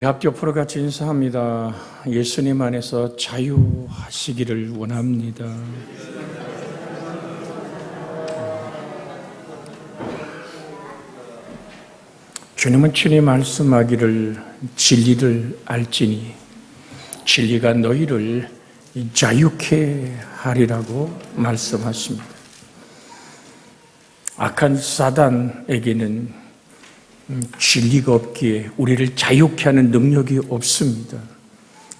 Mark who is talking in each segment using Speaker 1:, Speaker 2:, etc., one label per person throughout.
Speaker 1: 합교 프로 같이 인사합니다. 예수님 안에서 자유하시기를 원합니다. 주님은 친히 말씀하기를 진리를 알지니 진리가 너희를 자유케 하리라고 말씀하십니다. 악한 사단에게는 진리가 없기에 우리를 자유케 하는 능력이 없습니다.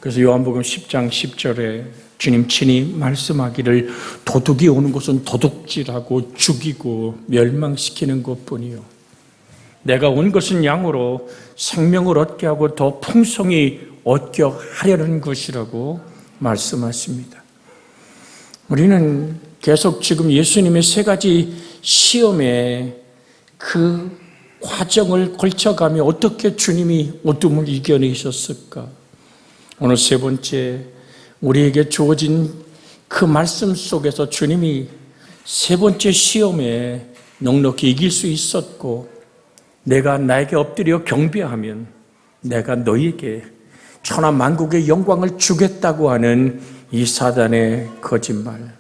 Speaker 1: 그래서 요한복음 10장 10절에 주님 친히 말씀하기를 도둑이 오는 것은 도둑질하고 죽이고 멸망시키는 것뿐이요 내가 온 것은 양으로 생명을 얻게 하고 더 풍성히 얻게 하려는 것이라고 말씀하십니다. 우리는 계속 지금 예수님의 세 가지 시험에 그 과정을 걸쳐가며 어떻게 주님이 어둠을 이겨내셨을까? 오늘 세 번째, 우리에게 주어진 그 말씀 속에서 주님이 세 번째 시험에 넉넉히 이길 수 있었고, 내가 나에게 엎드려 경배하면 내가 너희에게 천하 만국의 영광을 주겠다고 하는 이 사단의 거짓말.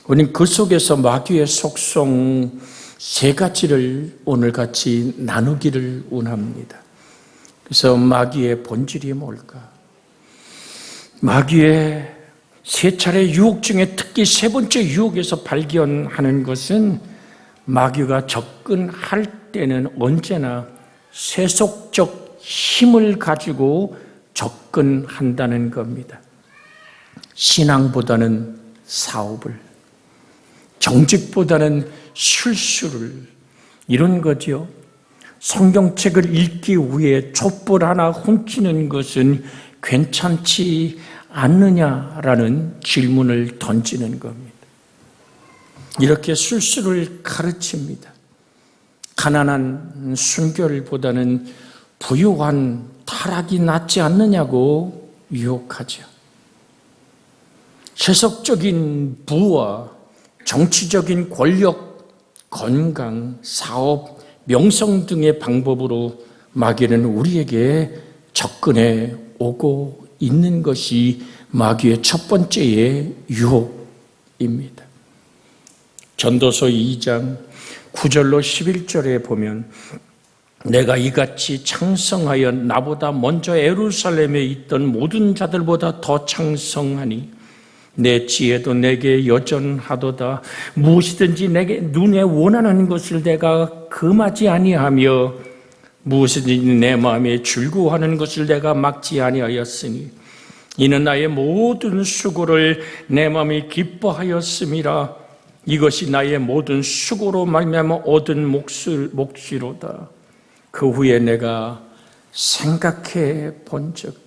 Speaker 1: 우리는 그 속에서 마귀의 속성 세 가지를 오늘 같이 나누기를 원합니다. 그래서 마귀의 본질이 뭘까? 마귀의 세 차례 유혹 중에 특히 세 번째 유혹에서 발견하는 것은 마귀가 접근할 때는 언제나 세속적 힘을 가지고 접근한다는 겁니다. 신앙보다는 사업을, 정직보다는 실수를, 이런 거죠. 성경책을 읽기 위해 촛불 하나 훔치는 것은 괜찮지 않느냐라는 질문을 던지는 겁니다. 이렇게 실수를 가르칩니다. 가난한 순결보다는 부유한 타락이 낫지 않느냐고 유혹하죠. 세속적인 부와 정치적인 권력, 건강, 사업, 명성 등의 방법으로 마귀는 우리에게 접근해 오고 있는 것이 마귀의 첫 번째의 유혹입니다. 전도서 2장 9절로 11절에 보면 내가 이같이 창성하여 나보다 먼저 예루살렘에 있던 모든 자들보다 더 창성하니 내 지혜도 내게 여전하도다. 무엇이든지 내게 눈에 원하는 것을 내가 금하지 아니하며 무엇이든지 내 마음에 즐거워하는 것을 내가 막지 아니하였으니 이는 나의 모든 수고를 내 마음이 기뻐하였음이라. 이것이 나의 모든 수고로 말미암아 얻은 몫이로다. 그 후에 내가 생각해 본즉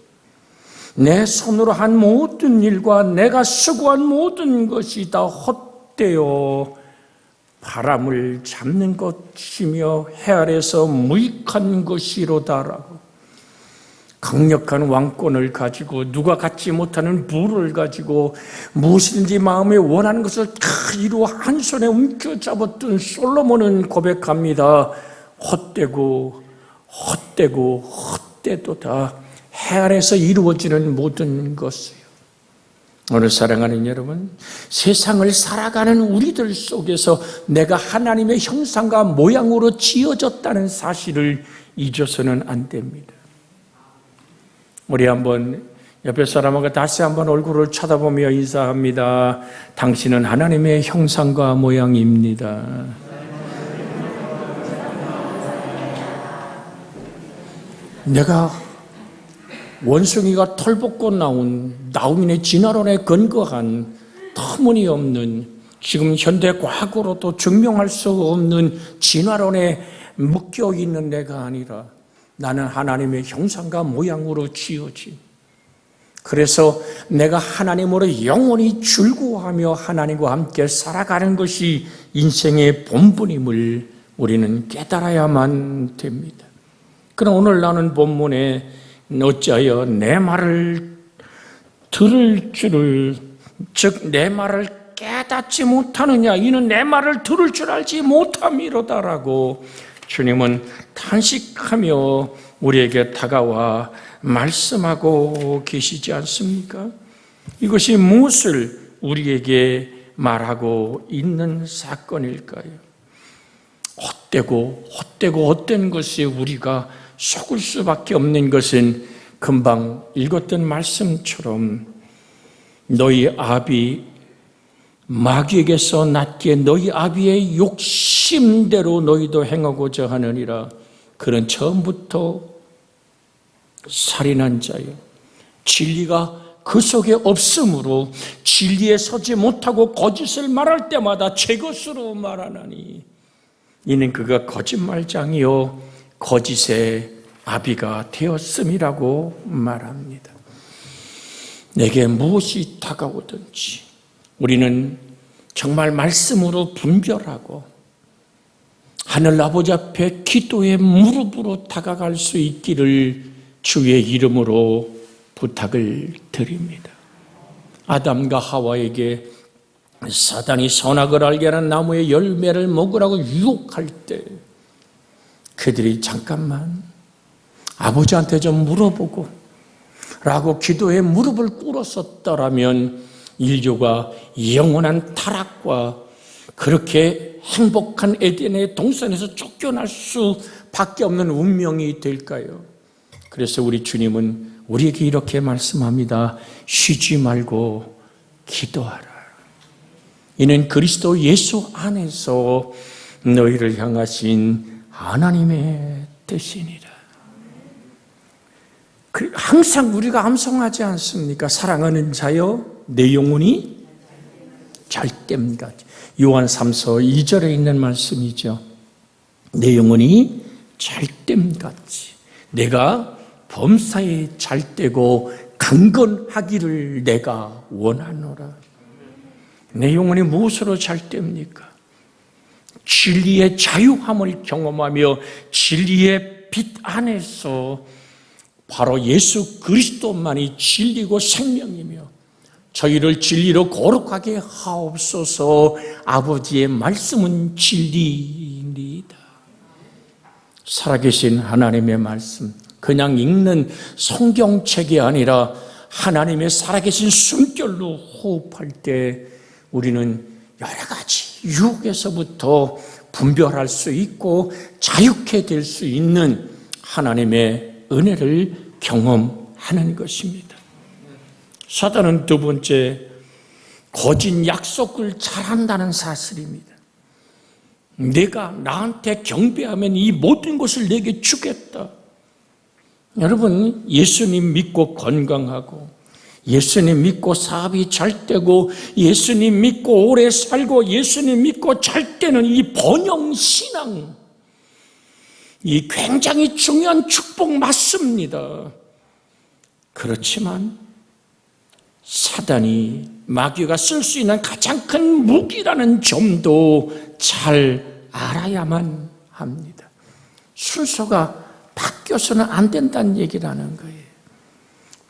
Speaker 1: 내 손으로 한 모든 일과 내가 수고한 모든 것이 다 헛되어 바람을 잡는 것이며 해 아래서 무익한 것이로다라고. 강력한 왕권을 가지고 누가 갖지 못하는 부를 가지고 무엇이든지 마음에 원하는 것을 다 이루어 한 손에 움켜잡았던 솔로몬은 고백합니다. 헛되고 헛되고 헛되도다. 해 아래서 이루어지는 모든 것이요. 오늘 사랑하는 여러분, 세상을 살아가는 우리들 속에서 내가 하나님의 형상과 모양으로 지어졌다는 사실을 잊어서는 안 됩니다. 우리 한번 옆에 사람하고 다시 한번 얼굴을 쳐다보며 인사합니다. 당신은 하나님의 형상과 모양입니다. 내가 원숭이가 털벗고 나온 나우민의 진화론에 근거한 터무니없는, 지금 현대 과학으로도 증명할 수 없는 진화론에 묶여있는 내가 아니라 나는 하나님의 형상과 모양으로 지어진, 그래서 내가 하나님으로 영원히 즐거워하며 하나님과 함께 살아가는 것이 인생의 본분임을 우리는 깨달아야만 됩니다. 그럼 오늘 나눈 본문에 어찌하여 내 말을 들을 줄을, 즉 내 말을 깨닫지 못하느냐, 이는 내 말을 들을 줄 알지 못함이로다라고 주님은 탄식하며 우리에게 다가와 말씀하고 계시지 않습니까? 이것이 무엇을 우리에게 말하고 있는 사건일까요? 헛되고 헛된 것에 우리가 속을 수밖에 없는 것은 금방 읽었던 말씀처럼 너희 아비 마귀에게서 낳기에 너희 아비의 욕심대로 너희도 행하고자 하느니라. 그는 처음부터 살인한 자요, 진리가 그 속에 없으므로 진리에 서지 못하고 거짓을 말할 때마다 제 것으로 말하나니 이는 그가 거짓말장이요 거짓의 아비가 되었음이라고 말합니다. 내게 무엇이 다가오든지 우리는 정말 말씀으로 분별하고 하늘 아버지 앞에 기도의 무릎으로 다가갈 수 있기를 주의 이름으로 부탁을 드립니다. 아담과 하와에게 사단이 선악을 알게 하는 나무의 열매를 먹으라고 유혹할 때 그들이 잠깐만 아버지한테 좀 물어보고 라고 기도에 무릎을 꿇었었더라면 인류가 영원한 타락과 그렇게 행복한 에덴의 동산에서 쫓겨날 수밖에 없는 운명이 될까요? 그래서 우리 주님은 우리에게 이렇게 말씀합니다. 쉬지 말고 기도하라. 이는 그리스도 예수 안에서 너희를 향하신 하나님의 뜻이니라. 항상 우리가 암송하지 않습니까? 사랑하는 자여 내 영혼이 잘됨같이. 요한 3서 2절에 있는 말씀이죠. 내 영혼이 잘됨같이 내가 범사에 잘되고 강건하기를 내가 원하노라. 내 영혼이 무엇으로 잘됩니까? 진리의 자유함을 경험하며 진리의 빛 안에서 바로 예수 그리스도만이 진리고 생명이며 저희를 진리로 거룩하게 하옵소서. 아버지의 말씀은 진리입니다. 살아계신 하나님의 말씀, 그냥 읽는 성경책이 아니라 하나님의 살아계신 숨결로 호흡할 때 우리는 여러 가지 유혹에서부터 분별할 수 있고 자유케 될 수 있는 하나님의 은혜를 경험하는 것입니다. 사단은 두 번째, 거짓 약속을 잘한다는 사실입니다. 내가 나한테 경배하면 이 모든 것을 내게 주겠다. 여러분, 예수님 믿고 건강하고 예수님 믿고 사업이 잘 되고 예수님 믿고 오래 살고 예수님 믿고 잘 되는 이 번영신앙, 이 굉장히 중요한 축복 맞습니다. 그렇지만 사단이 마귀가 쓸 수 있는 가장 큰 무기라는 점도 잘 알아야만 합니다. 순서가 바뀌어서는 안 된다는 얘기라는 거예요.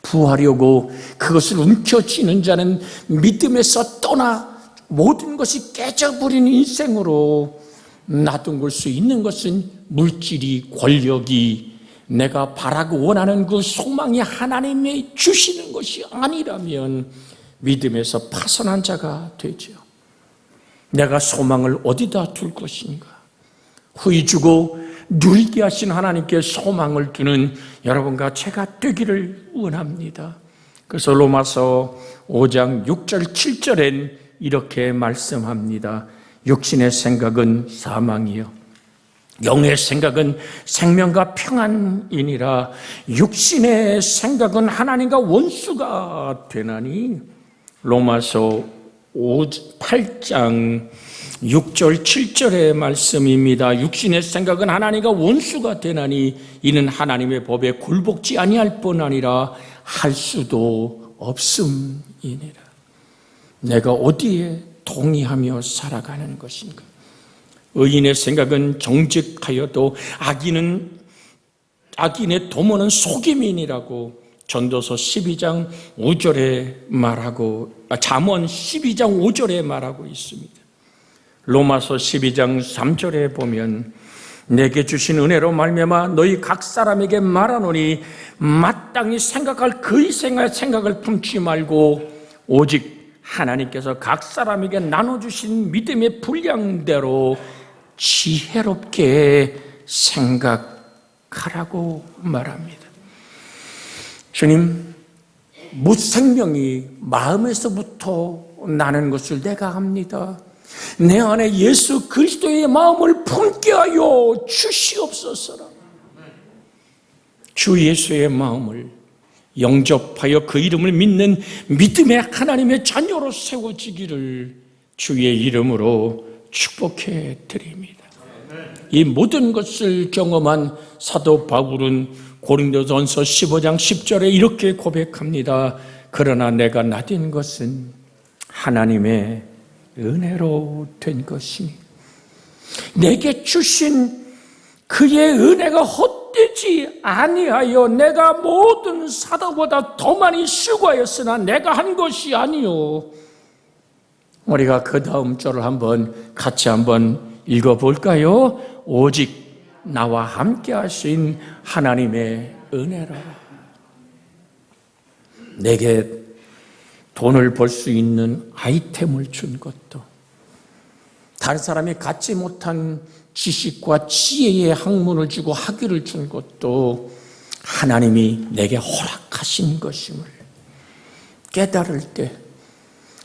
Speaker 1: 부하려고 그것을 움켜쥐는 자는 믿음에서 떠나 모든 것이 깨져버린 인생으로 놔둔 수 있는 것은 물질이, 권력이, 내가 바라고 원하는 그 소망이 하나님이 주시는 것이 아니라면 믿음에서 파선한 자가 되죠. 내가 소망을 어디다 둘 것인가? 후히 주고 누리게 하신 하나님께 소망을 두는 여러분과 제가 되기를 원합니다. 그래서 로마서 5장 6절 7절엔 이렇게 말씀합니다. 육신의 생각은 사망이요 영의 생각은 생명과 평안이니라. 육신의 생각은 하나님과 원수가 되나니. 로마서 8장 6절 7절의 말씀입니다. 육신의 생각은 하나님과 원수가 되나니 이는 하나님의 법에 굴복지 아니할 뿐 아니라 할 수도 없음이니라. 내가 어디에 동의하며 살아가는 것인가? 의인의 생각은 정직하여도 악인의 도모는 속임이니라고 전도서 12장 5절에 말하고, 잠언 12장 5절에 말하고 있습니다. 로마서 12장 3절에 보면 내게 주신 은혜로 말미암아 너희 각 사람에게 말하노니 마땅히 생각할 그의 생각을 품지 말고 오직 하나님께서 각 사람에게 나눠주신 믿음의 분량대로 지혜롭게 생각하라고 말합니다. 주님, 무생명이 마음에서부터 나는 것을 내가 압니다. 내 안에 예수 그리스도의 마음을 품게 하여 주시옵소서라. 주 예수의 마음을 영접하여 그 이름을 믿는 믿음의 하나님의 자녀로 세워지기를 주의 이름으로 축복해 드립니다. 이 모든 것을 경험한 사도 바울은 고린도전서 15장 10절에 이렇게 고백합니다. 그러나 내가 나된 것은 하나님의 은혜로 된 것이니 내게 주신 그의 은혜가 헛되지 아니하여 내가 모든 사도보다 더 많이 수고하였으나 내가 한 것이 아니요. 우리가 그 다음 절을 같이 한번 읽어볼까요? 오직 나와 함께 하신 하나님의 은혜라. 내게 돈을 벌 수 있는 아이템을 준 것도, 다른 사람이 갖지 못한 지식과 지혜의 학문을 주고 학위를 준 것도 하나님이 내게 허락하신 것임을 깨달을 때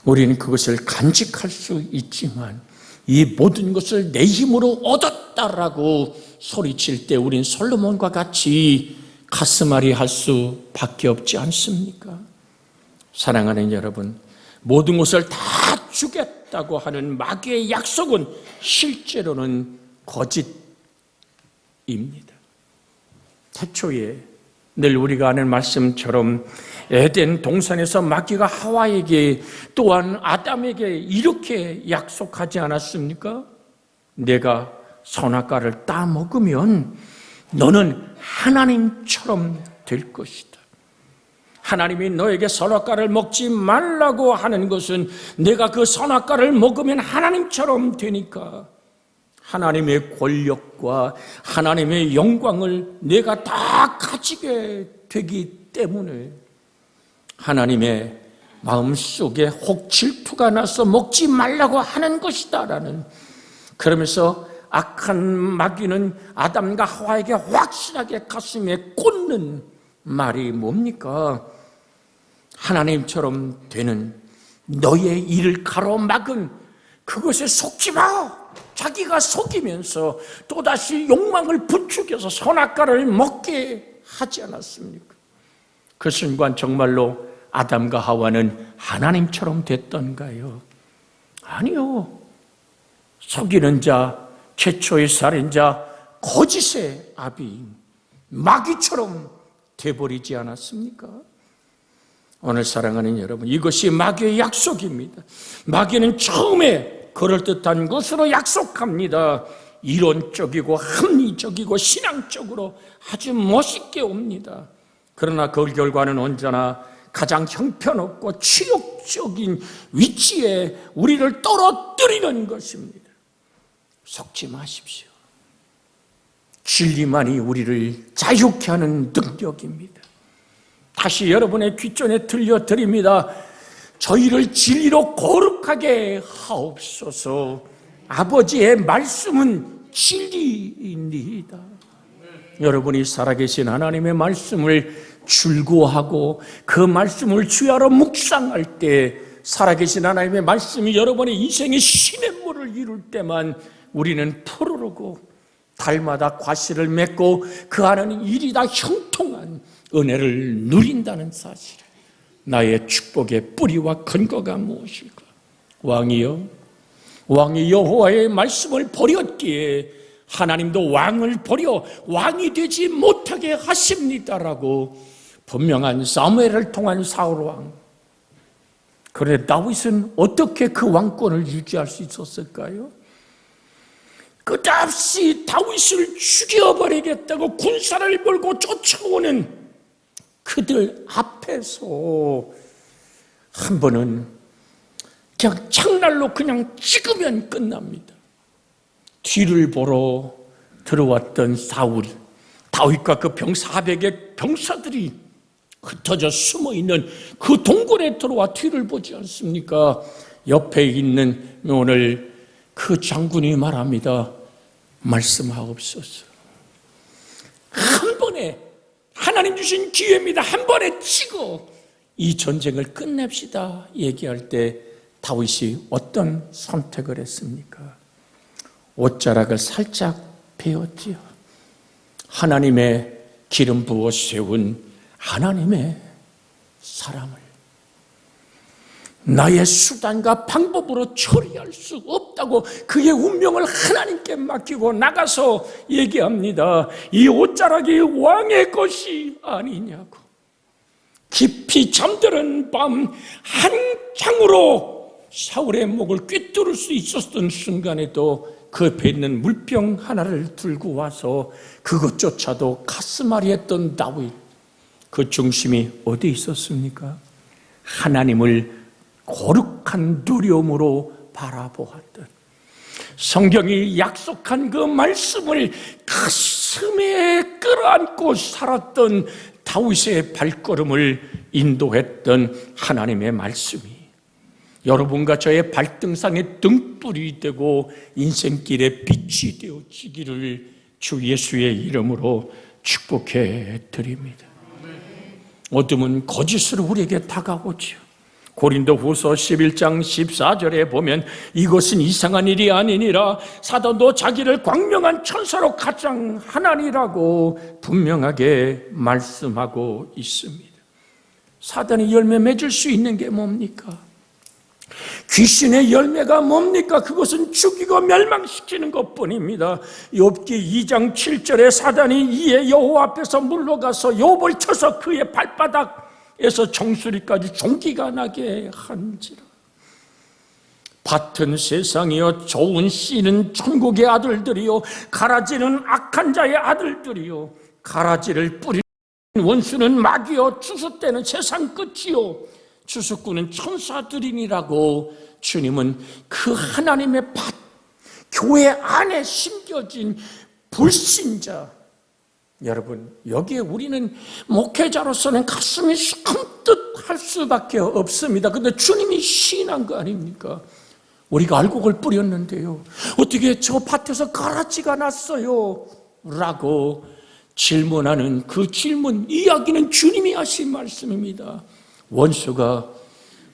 Speaker 1: 우리는 그것을 간직할 수 있지만, 이 모든 것을 내 힘으로 얻었다라고 소리칠 때 우린 솔로몬과 같이 가슴앓이 할 수밖에 없지 않습니까? 사랑하는 여러분, 모든 것을 다 주겠다고 하는 마귀의 약속은 실제로는 거짓입니다. 태초에 늘 우리가 아는 말씀처럼 에덴 동산에서 마귀가 하와에게 또한 아담에게 이렇게 약속하지 않았습니까? 내가 선악과를 따먹으면 너는 하나님처럼 될 것이다. 하나님이 너에게 선악과를 먹지 말라고 하는 것은 내가 그 선악과를 먹으면 하나님처럼 되니까 하나님의 권력과 하나님의 영광을 내가 다 가지게 되기 때문에 하나님의 마음속에 혹 질투가 나서 먹지 말라고 하는 것이다라는, 그러면서 악한 마귀는 아담과 하와에게 확실하게 가슴에 꽂는 말이 뭡니까? 하나님처럼 되는 너의 일을 가로막은 그것에 속지 마. 자기가 속이면서 또다시 욕망을 부추겨서 선악과를 먹게 하지 않았습니까? 그 순간 정말로 아담과 하와는 하나님처럼 됐던가요? 아니요. 속이는 자, 최초의 살인자, 거짓의 아비, 마귀처럼 돼버리지 않았습니까? 오늘 사랑하는 여러분, 이것이 마귀의 약속입니다. 마귀는 처음에 그럴듯한 것으로 약속합니다. 이론적이고 합리적이고 신앙적으로 아주 멋있게 옵니다. 그러나 그 결과는 언제나 가장 형편없고 치욕적인 위치에 우리를 떨어뜨리는 것입니다. 속지 마십시오. 진리만이 우리를 자유케 하는 능력입니다. 다시 여러분의 귀전에 들려드립니다. 저희를 진리로 거룩하게 하옵소서. 아버지의 말씀은 진리입니다. 여러분이 살아계신 하나님의 말씀을 줄구하고 그 말씀을 주야로 묵상할 때 살아계신 하나님의 말씀이 여러분의 인생의 시냇물을 이룰 때만 우리는 푸르르고 달마다 과실을 맺고 그 안에는 일이 다 형통한 은혜를 누린다는 사실. 나의 축복의 뿌리와 근거가 무엇일까? 왕이 여호와의 말씀을 버렸기에 하나님도 왕을 버려 왕이 되지 못하게 하십니다라고 분명한 사무엘을 통한 사울왕. 그런데 다윗은 어떻게 그 왕권을 유지할 수 있었을까요? 끝없이 다윗을 죽여버리겠다고 군사를 몰고 쫓아오는 그들 앞에서 한 번은 그냥 창날로 그냥 찍으면 끝납니다. 뒤를 보러 들어왔던 사울이 다윗과 그 400의 병사들이 흩어져 숨어있는 그 동굴에 들어와 뒤를 보지 않습니까? 옆에 있는 오늘 그 장군이 말합니다. 말씀하옵소서. 한 번에, 하나님 주신 기회입니다. 한 번에 치고 이 전쟁을 끝냅시다 얘기할 때 다윗이 어떤 선택을 했습니까? 옷자락을 살짝 베었지요. 하나님의 기름 부어 세운 하나님의 사람을 나의 수단과 방법으로 처리할 수 없다고 그의 운명을 하나님께 맡기고 나가서 얘기합니다. 이 옷자락이 왕의 것이 아니냐고. 깊이 잠드는 밤 한 창으로 사울의 목을 꿰뚫을 수 있었던 순간에도 그 배에 있는 물병 하나를 들고 와서 그것조차도 가슴앓이 했던 다윗, 그 중심이 어디 있었습니까? 하나님을 거룩한 두려움으로 바라보았던, 성경이 약속한 그 말씀을 가슴에 끌어안고 살았던 다윗의 발걸음을 인도했던 하나님의 말씀이 여러분과 저의 발등상의 등불이 되고 인생길의 빛이 되어지기를 주 예수의 이름으로 축복해 드립니다. 어둠은 거짓으로 우리에게 다가오지요. 고린도후서 11장 14절에 보면 이것은 이상한 일이 아니니라 사단도 자기를 광명한 천사로 가장하나니라고 분명하게 말씀하고 있습니다. 사단이 열매 맺을 수 있는 게 뭡니까? 귀신의 열매가 뭡니까? 그것은 죽이고 멸망시키는 것뿐입니다. 욥기 2장 7절에 사단이 이에 여호와 앞에서 물러가서 욥을 쳐서 그의 발바닥에서 정수리까지 종기가 나게 한지라. 밭은 세상이요 좋은 씨는 천국의 아들들이요 가라지는 악한 자의 아들들이요 가라지를 뿌리는 원수는 마귀요 추수 때는 세상 끝이요 추수꾼은 천사들이니라고 주님은 그 하나님의 밭, 교회 안에 심겨진 불신자, 여러분 여기에 우리는 목회자로서는 가슴이 섬뜩할 수밖에 없습니다. 그런데 주님이 시인한 거 아닙니까? 우리가 알곡을 뿌렸는데요 어떻게 저 밭에서 가라지가 났어요? 라고 질문하는 그 질문, 이야기는 주님이 하신 말씀입니다. 원수가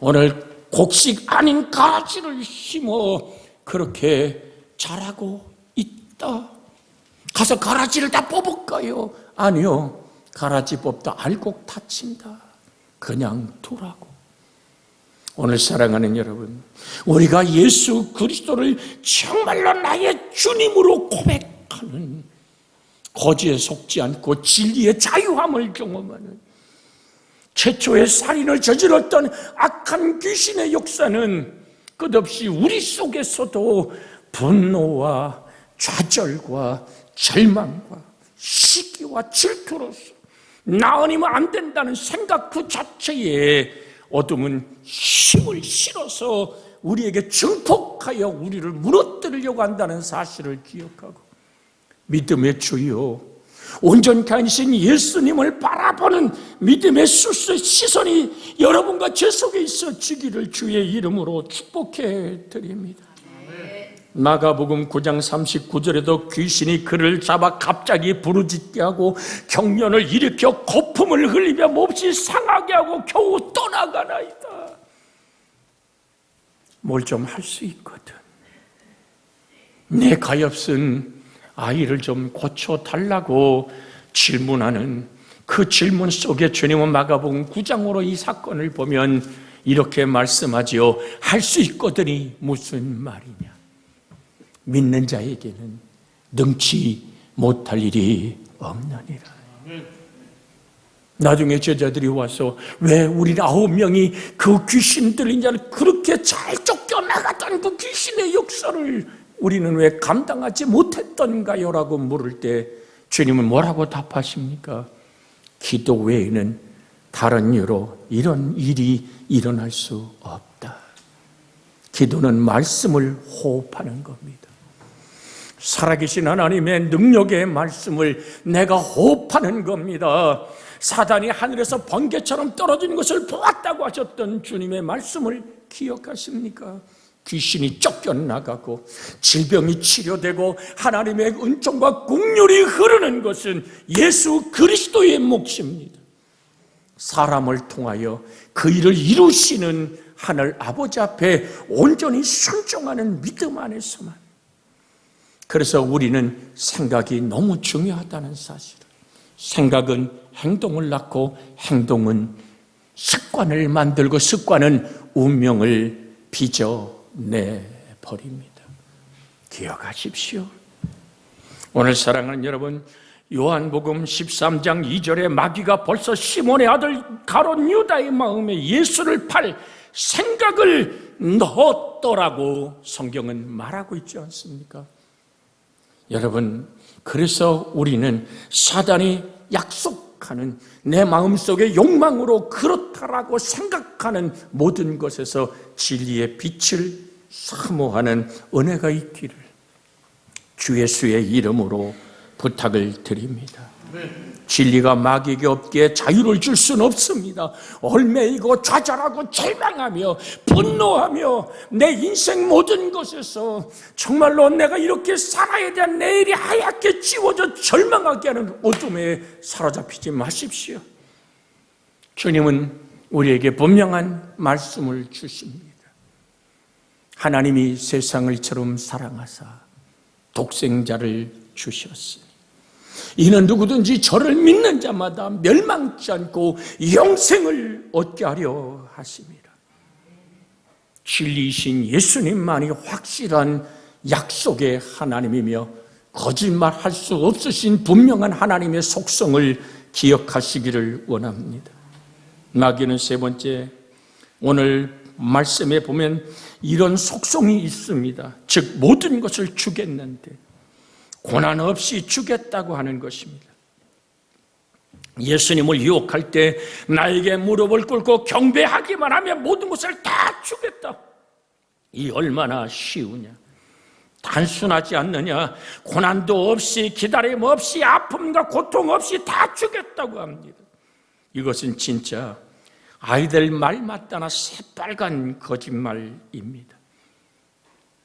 Speaker 1: 오늘 곡식 아닌 가라지를 심어 그렇게 자라고 있다. 가서 가라지를 다 뽑을까요? 아니요. 가라지 뽑다 알곡 다친다. 그냥 두라고. 오늘 사랑하는 여러분, 우리가 예수 그리스도를 정말로 나의 주님으로 고백하는, 거지에 속지 않고 진리의 자유함을 경험하는, 최초의 살인을 저질렀던 악한 귀신의 역사는 끝없이 우리 속에서도 분노와 좌절과 절망과 시기와 질투로서 나 아니면 안 된다는 생각 그 자체에 어둠은 힘을 실어서 우리에게 증폭하여 우리를 무너뜨리려고 한다는 사실을 기억하고 믿음의 주여, 온전케 하신 예수님을 바라보는 믿음의 시선이 여러분과 제 속에 있어지기를 주의 이름으로 축복해 드립니다. 마가복음 9장 39절에도 귀신이 그를 잡아 갑자기 부르짖게 하고 경련을 일으켜 거품을 흘리며 몹시 상하게 하고 겨우 떠나가나이다. 뭘 좀 할 수 있거든. 내 가엾은 아이를 좀 고쳐달라고 질문하는 그 질문 속에 주님은 마가복음 9장으로 이 사건을 보면 이렇게 말씀하지요. 할 수 있거든이 무슨 말이냐. 믿는 자에게는 능치 못할 일이 없느니라. 나중에 제자들이 와서 왜 우리 9명이 그 귀신 들린 자를 그렇게 잘 쫓겨나갔던 그 귀신의 역사를 우리는 왜 감당하지 못했던가요? 라고 물을 때 주님은 뭐라고 답하십니까? 기도 외에는 다른 이유로 이런 일이 일어날 수 없다. 기도는 말씀을 호흡하는 겁니다. 살아계신 하나님의 능력의 말씀을 내가 호흡하는 겁니다. 사단이 하늘에서 번개처럼 떨어지는 것을 보았다고 하셨던 주님의 말씀을 기억하십니까? 귀신이 쫓겨나가고 질병이 치료되고 하나님의 은총과 긍휼이 흐르는 것은 예수 그리스도의 몫입니다. 사람을 통하여 그 일을 이루시는 하늘 아버지 앞에 온전히 순종하는 믿음 안에서만. 그래서 우리는 생각이 너무 중요하다는 사실을, 생각은 행동을 낳고 행동은 습관을 만들고 습관은 운명을 빚어내버립니다. 기억하십시오. 오늘 사랑하는 여러분, 요한복음 13장 2절에 마귀가 벌써 시몬의 아들 가롯 유다의 마음에 예수를 팔 생각을 넣었더라고 성경은 말하고 있지 않습니까? 여러분, 그래서 우리는 사단이 약속하는 내 마음속의 욕망으로 그렇다라고 생각하는 모든 것에서 진리의 빛을 사모하는 은혜가 있기를 주 예수의 이름으로 부탁을 드립니다. 진리가 마귀에게 없기에 자유를 줄 수는 없습니다. 얽매이고 좌절하고 절망하며 분노하며 내 인생 모든 것에서 정말로 내가 이렇게 살아야 될 내일이 하얗게 지워져 절망하게 하는 어둠에 사로잡히지 마십시오. 주님은 우리에게 분명한 말씀을 주십니다. 하나님이 세상을 처럼 사랑하사 독생자를 주셨으니 이는 누구든지 저를 믿는 자마다 멸망치 않고 영생을 얻게 하려 하심이라. 진리이신 예수님만이 확실한 약속의 하나님이며 거짓말할 수 없으신 분명한 하나님의 속성을 기억하시기를 원합니다. 마귀는 세 번째, 오늘 말씀에 보면 이런 속성이 있습니다. 즉 모든 것을 주겠는데 고난 없이 주겠다고 하는 것입니다. 예수님을 유혹할 때 나에게 무릎을 꿇고 경배하기만 하면 모든 것을 다 주겠다. 이 얼마나 쉬우냐, 단순하지 않느냐. 고난도 없이 기다림 없이 아픔과 고통 없이 다 주겠다고 합니다. 이것은 진짜 아이들 말 맞다나 새빨간 거짓말입니다.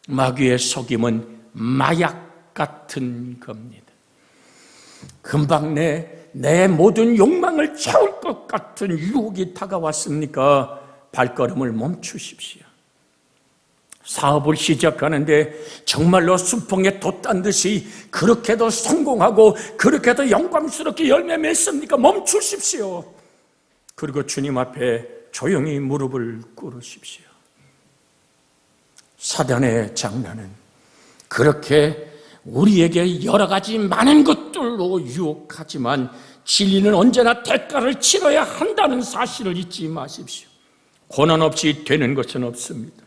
Speaker 1: 마귀의 속임은 마약 같은 겁니다. 금방 내 모든 욕망을 채울 것 같은 유혹이 다가왔습니까? 발걸음을 멈추십시오. 사업을 시작하는데 정말로 수풍에 돛단 듯이 그렇게도 성공하고 그렇게도 영광스럽게 열매 맺습니까? 멈추십시오. 그리고 주님 앞에 조용히 무릎을 꿇으십시오. 사단의 장난은 그렇게 우리에게 여러 가지 많은 것들로 유혹하지만 진리는 언제나 대가를 치러야 한다는 사실을 잊지 마십시오. 고난 없이 되는 것은 없습니다.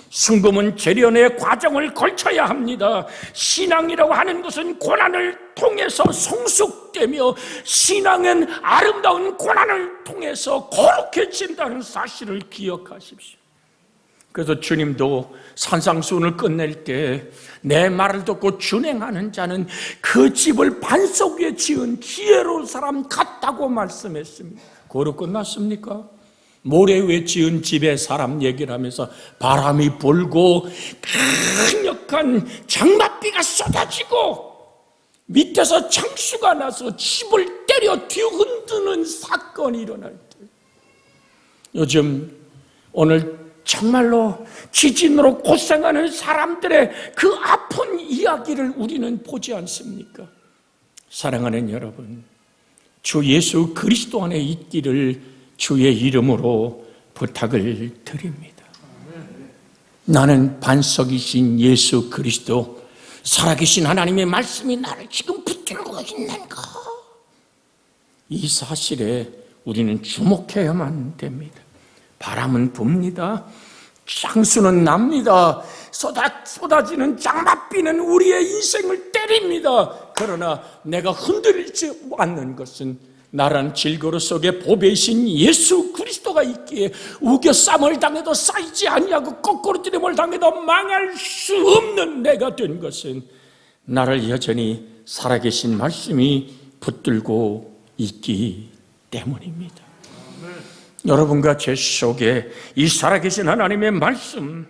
Speaker 1: 승금은 재련의 과정을 거쳐야 합니다. 신앙이라고 하는 것은 고난을 통해서 성숙되며 신앙은 아름다운 고난을 통해서 거룩해진다는 사실을 기억하십시오. 그래서 주님도 산상수훈을 끝낼 때 내 말을 듣고 준행하는 자는 그 집을 반석 위에 지은 지혜로운 사람 같다고 말씀했습니다. 고로 끝났습니까? 모래 위에 지은 집의 사람 얘기를 하면서 바람이 불고 강력한 장맛비가 쏟아지고 밑에서 창수가 나서 집을 때려 뒤흔드는 사건이 일어날 때, 요즘 오늘 정말로 지진으로 고생하는 사람들의 그 아픈 이야기를 우리는 보지 않습니까? 사랑하는 여러분, 주 예수 그리스도 안에 있기를 주의 이름으로 부탁을 드립니다. 나는 반석이신 예수 그리스도, 살아계신 하나님의 말씀이 나를 지금 붙들고 있는가? 이 사실에 우리는 주목해야만 됩니다. 바람은 붑니다. 창수는 납니다. 쏟아지는 장맛비는 우리의 인생을 때립니다. 그러나 내가 흔들리지 않는 것은 나란 질거루 속에 보배이신 예수 그리스도가 있기에 우겨쌈을 당해도 쌓이지 아니하고 거꾸로 뛰림을 당해도 망할 수 없는 내가 된 것은 나를 여전히 살아계신 말씀이 붙들고 있기 때문입니다. 여러분과 제 속에 이 살아계신 하나님의 말씀,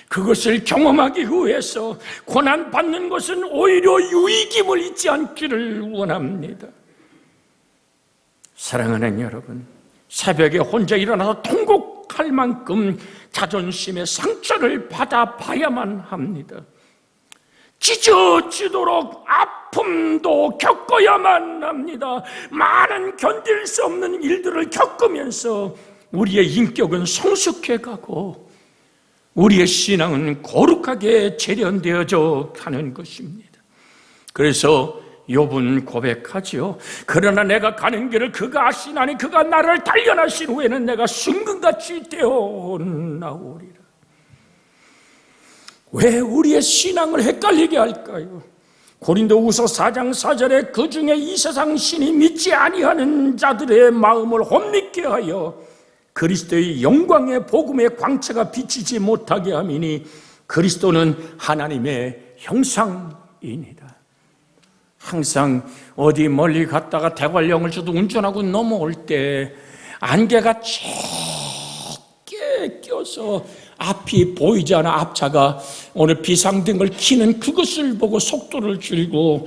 Speaker 1: 그것을 경험하기 위해서 고난받는 것은 오히려 유익임을 잊지 않기를 원합니다. 사랑하는 여러분, 새벽에 혼자 일어나서 통곡할 만큼 자존심의 상처를 받아봐야만 합니다. 찢어지도록 아픔도 겪어야만 합니다. 많은 견딜 수 없는 일들을 겪으면서 우리의 인격은 성숙해가고 우리의 신앙은 거룩하게 재련되어져 가는 것입니다. 그래서 욥은 고백하지요. 그러나 내가 가는 길을 그가 아시나니 그가 나를 단련하신 후에는 내가 순금같이 되어 나오리라. 왜 우리의 신앙을 헷갈리게 할까요? 고린도후서 4장 4절에 그 중에 이 세상 신이 믿지 아니하는 자들의 마음을 혼미케 하여 그리스도의 영광의 복음의 광채가 비치지 못하게 함이니 그리스도는 하나님의 형상이니라. 항상 어디 멀리 갔다가 대관령을 저도 운전하고 넘어올 때 안개가 짙게 껴서 앞이 보이지 않아 앞차가 오늘 비상등을 켜는 그것을 보고 속도를 줄이고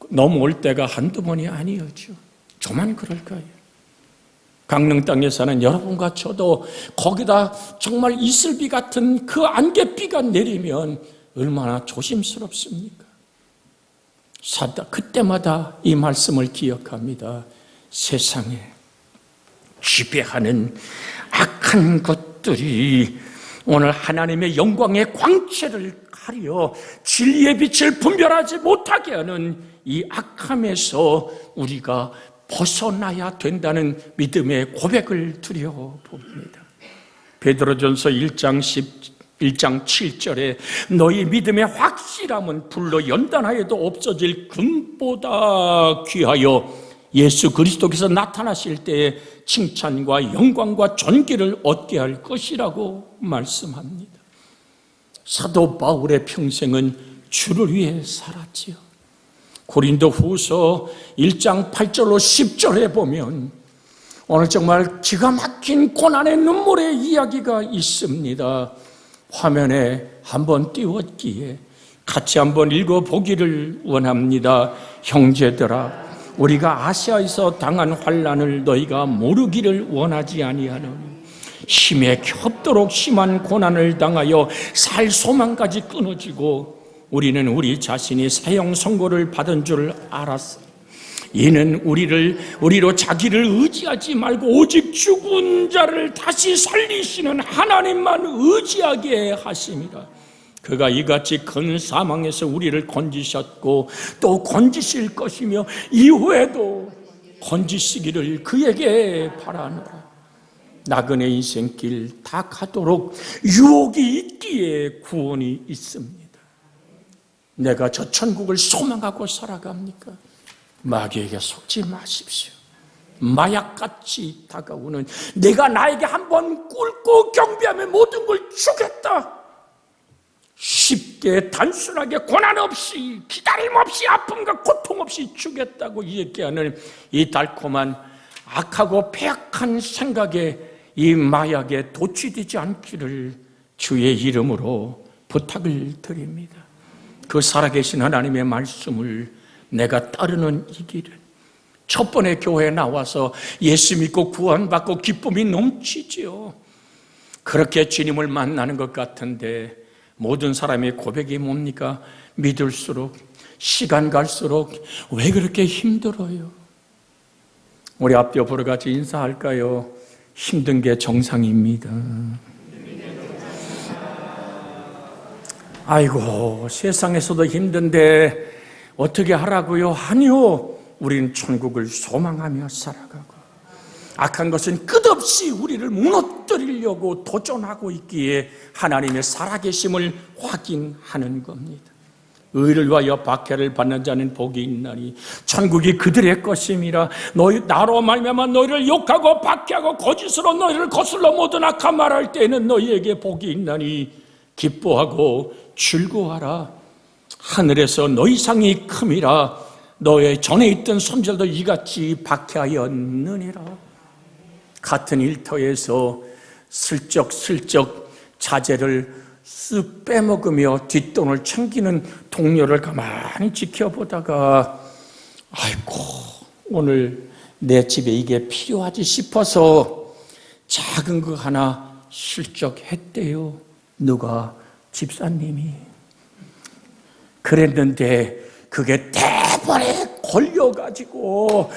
Speaker 1: 넘어올 때가 한두 번이 아니었죠. 저만 그럴까요? 강릉 땅에 사는 여러분과 저도 거기다 정말 이슬비 같은 그 안개비가 내리면 얼마나 조심스럽습니까? 그때마다 이 말씀을 기억합니다. 세상에 지배하는 악한 것들이 오늘 하나님의 영광의 광채를 가려 진리의 빛을 분별하지 못하게 하는 이 악함에서 우리가 벗어나야 된다는 믿음의 고백을 드려봅니다. 베드로전서 1장 7절에 너희 믿음의 확실함은 불로 연단하여도 없어질 금보다 귀하여 예수 그리스도께서 나타나실 때에 칭찬과 영광과 존귀를 얻게 할 것이라고 말씀합니다. 사도 바울의 평생은 주를 위해 살았지요. 고린도후서 1장 8절로 10절에 보면 오늘 정말 기가 막힌 고난의 눈물의 이야기가 있습니다. 화면에 한번 띄웠기에 같이 한번 읽어보기를 원합니다. 형제들아, 우리가 아시아에서 당한 환난을 너희가 모르기를 원하지 아니하노니 힘에 겹도록 심한 고난을 당하여 살 소망까지 끊어지고 우리는 우리 자신이 사형 선고를 받은 줄 알았어. 이는 우리로 자기를 의지하지 말고 오직 죽은 자를 다시 살리시는 하나님만 의지하게 하심이라. 그가 이같이 큰 사망에서 우리를 건지셨고 또 건지실 것이며 이후에도 건지시기를 그에게 바라노라. 나그네 인생길 다 가도록 유혹이 있기에 구원이 있습니다. 내가 저 천국을 소망하고 살아갑니까? 마귀에게 속지 마십시오. 마약같이 다가오는 내가 나에게 한번 꿇고 경배하면 모든 걸 주겠다, 쉽게 단순하게 고난 없이 기다림 없이 아픔과 고통 없이 주겠다고 얘기하는 이 달콤한 악하고 폐악한 생각에 이 마약에 도취되지 않기를 주의 이름으로 부탁을 드립니다. 그 살아계신 하나님의 말씀을 내가 따르는 이 길은 첫 번에 교회에 나와서 예수 믿고 구원받고 기쁨이 넘치지요. 그렇게 주님을 만나는 것 같은데 모든 사람의 고백이 뭡니까? 믿을수록 시간 갈수록 왜 그렇게 힘들어요? 우리 앞옆으로 같이 인사할까요? 힘든 게 정상입니다. 아이고, 세상에서도 힘든데 어떻게 하라고요? 아니요, 우리는 천국을 소망하며 살아가고 악한 것은 끝없이 우리를 무너뜨리려고 도전하고 있기에 하나님의 살아계심을 확인하는 겁니다. 의를 위하여 박해를 받는 자는 복이 있나니 천국이 그들의 것임이라. 너희 나로 말미암아 너희를 욕하고 박해하고 거짓으로 너희를 거슬러 모든 악한 말할 때에는 너희에게 복이 있나니 기뻐하고 즐거워하라. 하늘에서 너희 상이 큼이라 너의 전에 있던 손절도 이같이 박해하였느니라. 같은 일터에서 슬쩍슬쩍 자재를 쓱 빼먹으며 뒷돈을 챙기는 동료를 가만히 지켜보다가 아이고 오늘 내 집에 이게 필요하지 싶어서 작은 거 하나 슬쩍 했대요. 누가? 집사님이. 그랬는데 그게 대번에 걸려가지고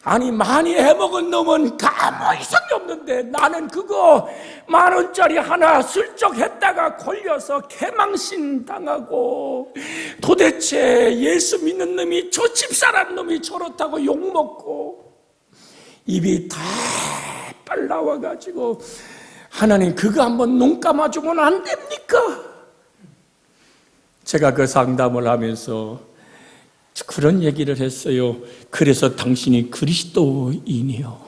Speaker 1: 아니 많이 해먹은 놈은 아무 이상이 없는데 나는 그거 10,000원짜리 하나 슬쩍 했다가 걸려서 개망신 당하고 도대체 예수 믿는 놈이 저 집사란 놈이 저렇다고 욕먹고 입이 다 빨라와가지고 하나님 그거 한번 눈 감아주면 안 됩니까? 제가 그 상담을 하면서 그런 얘기를 했어요. 그래서 당신이 그리스도인이요,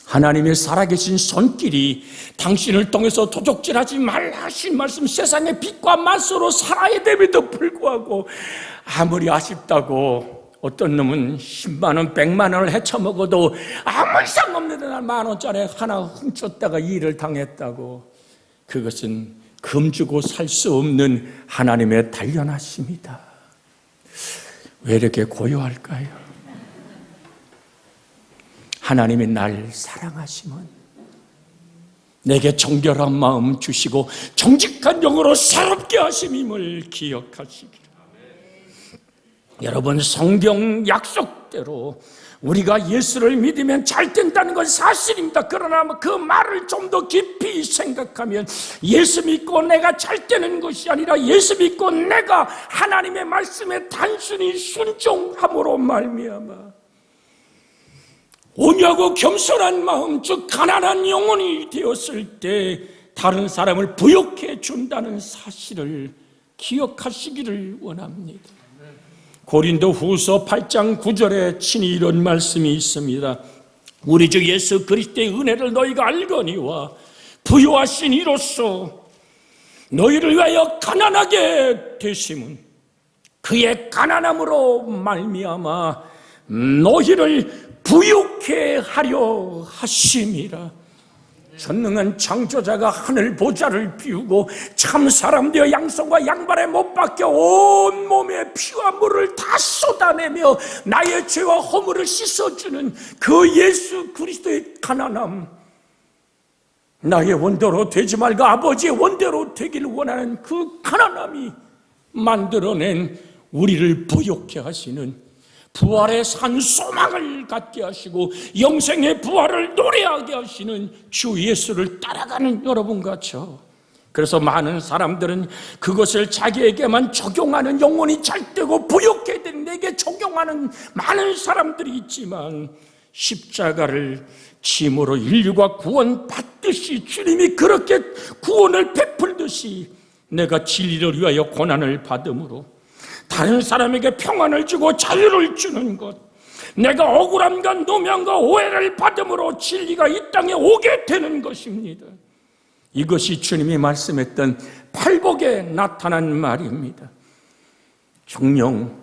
Speaker 1: 하나님의 살아계신 손길이 당신을 통해서 도적질하지 말라 하신 말씀, 세상의 빛과 맛으로 살아야 됨에도 불구하고 아무리 아쉽다고 어떤 놈은 10만 원, 100만 원을 헤쳐먹어도 아무 이상 없는데 난 10,000원짜리 하나 훔쳤다가 일을 당했다고. 그것은 금주고 살 수 없는 하나님의 단련하심이다. 왜 이렇게 고요할까요? 하나님이 날 사랑하시면 내게 정결한 마음 주시고 정직한 영으로 새롭게 하심임을 기억하시기를. 여러분, 성경 약속대로 우리가 예수를 믿으면 잘 된다는 건 사실입니다. 그러나 그 말을 좀 더 깊이 생각하면 예수 믿고 내가 잘 되는 것이 아니라 예수 믿고 내가 하나님의 말씀에 단순히 순종함으로 말미암아 온유하고 겸손한 마음, 즉 가난한 영혼이 되었을 때 다른 사람을 부욕해 준다는 사실을 기억하시기를 원합니다. 고린도후서 8장 9절에 친히 이런 말씀이 있습니다. 우리 주 예수 그리스도의 은혜를 너희가 알거니와 부요하신 이로써 너희를 위하여 가난하게 되심은 그의 가난함으로 말미암아 너희를 부욕해 하려 하심이라. 전능한 창조자가 하늘 보좌를 비우고 참 사람 되어 양손과 양발에 못 박혀 온몸에 피와 물을 다 쏟아내며 나의 죄와 허물을 씻어주는 그 예수 그리스도의 가난함, 나의 원대로 되지 말고 아버지의 원대로 되기를 원하는 그 가난함이 만들어낸 우리를 부욕해 하시는, 부활의 산 소망을 갖게 하시고 영생의 부활을 노래하게 하시는 주 예수를 따라가는 여러분과 저. 그래서 많은 사람들은 그것을 자기에게만 적용하는, 영혼이 잘되고 부욕해 된 내게 적용하는 많은 사람들이 있지만, 십자가를 짐으로 인류가 구원받듯이 주님이 그렇게 구원을 베풀듯이 내가 진리를 위하여 고난을 받음으로 다른 사람에게 평안을 주고 자유를 주는 것, 내가 억울함과 노명과 오해를 받음으로 진리가 이 땅에 오게 되는 것입니다. 이것이 주님이 말씀했던 팔복에 나타난 말입니다. 정령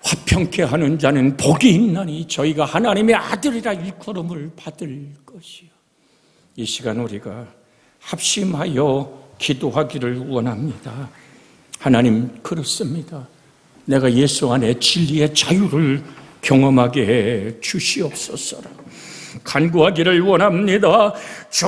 Speaker 1: 화평케 하는 자는 복이 있나니 저희가 하나님의 아들이라 일컬음을 받을 것이요. 이 시간 우리가 합심하여 기도하기를 원합니다. 하나님, 그렇습니다. 내가 예수 안에 진리의 자유를 경험하게 해 주시옵소서라 간구하기를 원합니다. 주